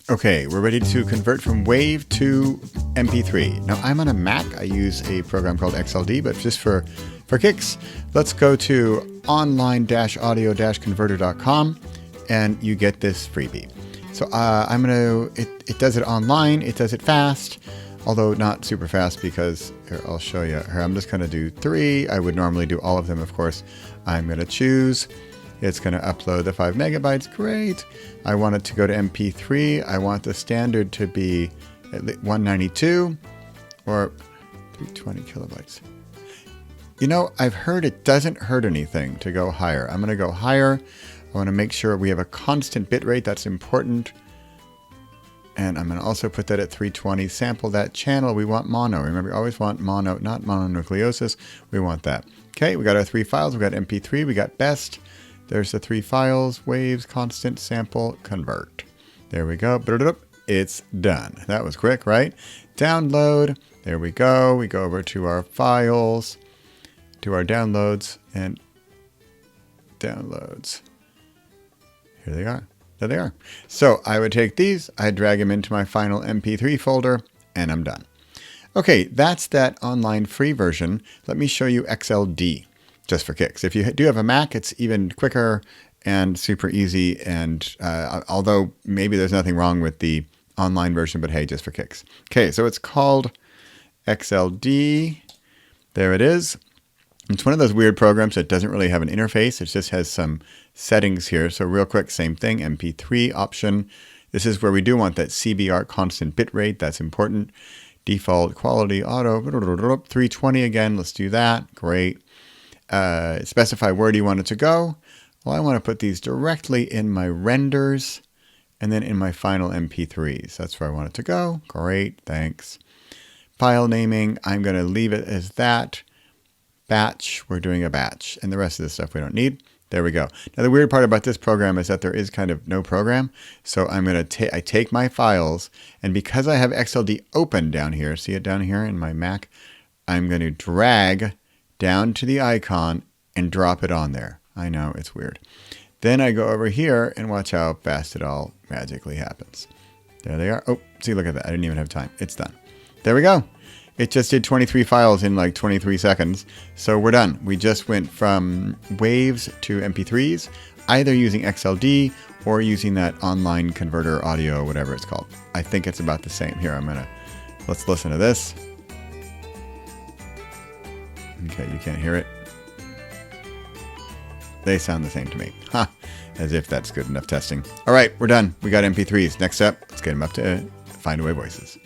Okay, we're ready to convert from WAV to MP3. Now, I'm on a Mac. I use a program called XLD, but just for kicks, let's go to online-audio-converter.com and you get this freebie. So it does it online, it does it fast, although not super fast because, here, I'll show you. Here, I'm just going to do 3. I would normally do all of them, of course. I'm going to choose. It's going to upload the 5 megabytes. Great. I want it to go to MP3. I want the standard to be at 192 or 320 kilobytes. You know, I've heard it doesn't hurt anything to go higher. I'm going to go higher. I want to make sure we have a constant bit rate. That's important. And I'm going to also put that at 320. Sample that channel. We want mono. Remember, we always want mono, not mononucleosis. We want that. Okay, we got our 3 files. We got MP3. We got best. There's the 3 files, waves, constant, sample, convert. There we go. It's done. That was quick, right? Download. There we go. We go over to our files, to our downloads, and downloads. Here they are. There they are. So I would take these, I'd drag them into my final MP3 folder, and I'm done. Okay, that's that online free version. Let me show you XLD. Just for kicks. If you do have a Mac, it's even quicker and super easy. And although maybe there's nothing wrong with the online version, but hey, just for kicks. Okay, so it's called XLD. There it is. It's one of those weird programs that doesn't really have an interface. It just has some settings here. So real quick, same thing, MP3 option. This is where we do want that CBR constant bit rate. That's important. Default quality auto, 320 again. Let's do that. Great. Specify where do you want it to go. Well, I want to put these directly in my renders and then in my final MP3s. That's where I want it to go. Great, thanks. File naming, I'm going to leave it as that. Batch, we're doing a batch. And the rest of the stuff we don't need. There we go. Now the weird part about this program is that there is kind of no program. So I'm going to I take my files, and because I have XLD open down here, see it down here in my Mac, I'm going to drag down to the icon and drop it on there. I know, it's weird. Then I go over here and watch how fast it all magically happens. There they are. Oh, see, look at that. I didn't even have time. It's done. There we go. It just did 23 files in like 23 seconds. So we're done. We just went from waves to MP3s, either using XLD or using that online converter audio, whatever it's called. I think it's about the same. Here, let's listen to this. Okay, you can't hear it. They sound the same to me. Ha! As if that's good enough testing. All right, we're done. We got MP3s. Next up, let's get them up to Findaway Voices.